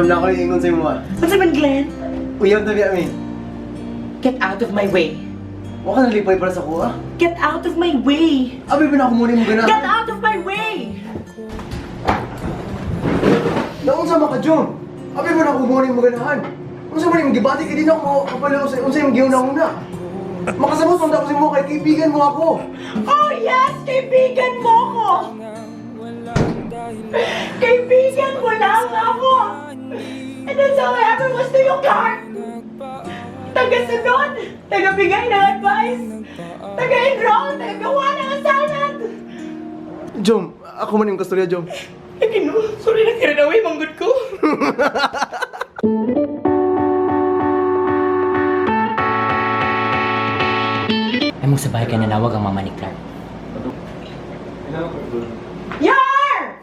Wala ko yung ingon sa'yo mo. What's up, Glenn? Uyaw na biya, min. Get out of my way. Huwag ka nalipay para sa kuha. Get out of my way. Abi, pinakumuni mo ganahan. Get out of my way. Naunsa maka, Jom? Abi, pinakumuni mo ganahan. Unsa man yung gibati ka din ako kapalaw sa unsa yung giuna-una. Makasabot man ako sa mo kay kaibigan mo ako. Oh yes, kaibigan mo ko. Kaibigan mo lang ako. And that's all I ever was to you, Clark. Taga-sunod, taga-bigay ng advice, taga-enroll, taga-gawa ng assignment. Jom, ako man yung kastorya, Jom. Agino, sorry na kirin away, manggod ko. Ay mong sabay ka na nawag ang mama ni Clark. Yar!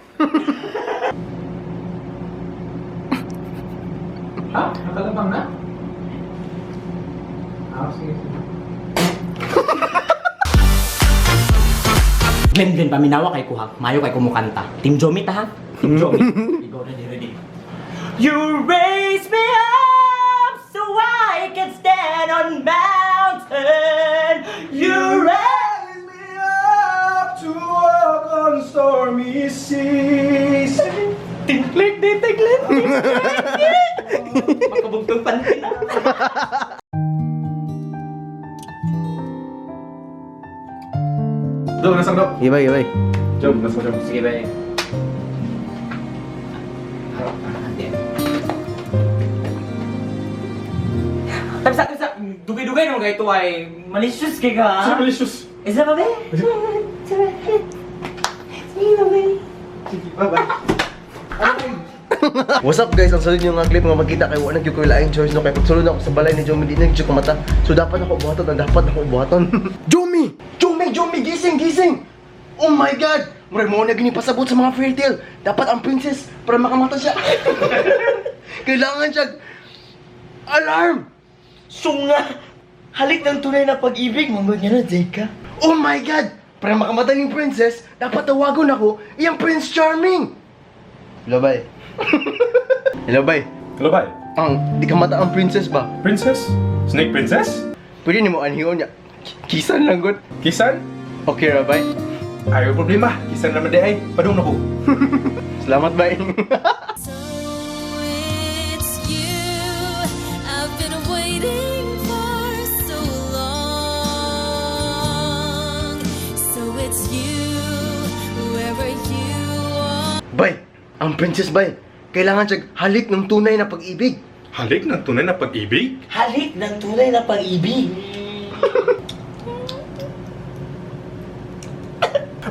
Ha? Nakalabang na? Sige. Glenn, paminawa kay kuha. Mayo kay kumukanta. Team Jomie ta ha? Team Jomie. Go, ready. You raise me up so I can stand on mountain. You raise me up to walk on stormy seas. Tinklik di, tinklik. Magkabugtong pantin na. Dok, nasang dok. Ibay. Jom, nasang jom. Sige, bye. Tapos, dugay-dugay naman kayo ito ay malicious kay ka. Sino malicious? Isa pa ba? Sige na ba? Bye-bye. What's up guys? Ang sunod nyo nga clip nga magkita kayo wala ko laing choice no kay pagsulod ako sa balay ni Jomie di nagcheck ko mata. So dapat ako buhaton. Jomie, gising. Oh my god. Murag mo na gini pasabot sa mga fairy tale. Dapat ang princess para makamata siya. Kailangan siya alarm. Sunga! Halik ng tunay na pag-ibig, manggod niya na, Zeka. Oh my god. Para makamata ng princess, dapat tawagon ako iyang Prince Charming. Hello, bye. Hello, bye. Hello, bye. Di ka mata ang princess ba? Princess? Snake princess? Pwede ni mo anhiyon niya. Kisan lang good. Kisan? Okay ra, bye. Ayaw problema. Kisan naman di ay. Padung na ko. Salamat, bye. So it's you I've been waiting for so long. So it's you wherever you are. Bye. Ang princess, bye. Kailangan siya halik ng tunay na pag-ibig. Halik ng tunay na pag-ibig? Halik ng tunay na pag-ibig.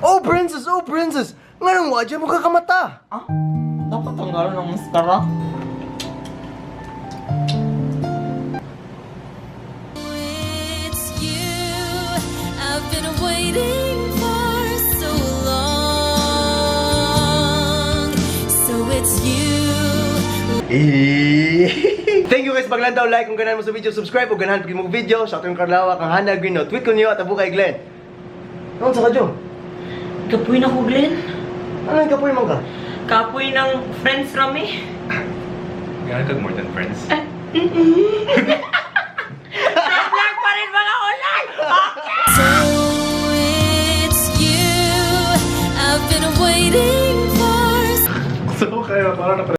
Oh, princess! Ngayon, wadya mo kakamata. Ah? Dapat tanggalan ng maskara? It's you I've been waiting for so long. So it's you. Thank you guys paglan daw like kung ganahan mo sa video, subscribe o ganahan pag mo video. Shout out yung Karlawa, kang Hana, Green, tweet ko niyo at Abucay, Glenn. Ano sa ka, Jo? Kapoy na ko, Glenn. Ano yung kapoy mo ka? Kapoy ng friends rami. Gano'n kag more than friends? Vlog pa rin mga ulay! Okay! So it's you I've been waiting for. So, kaya parang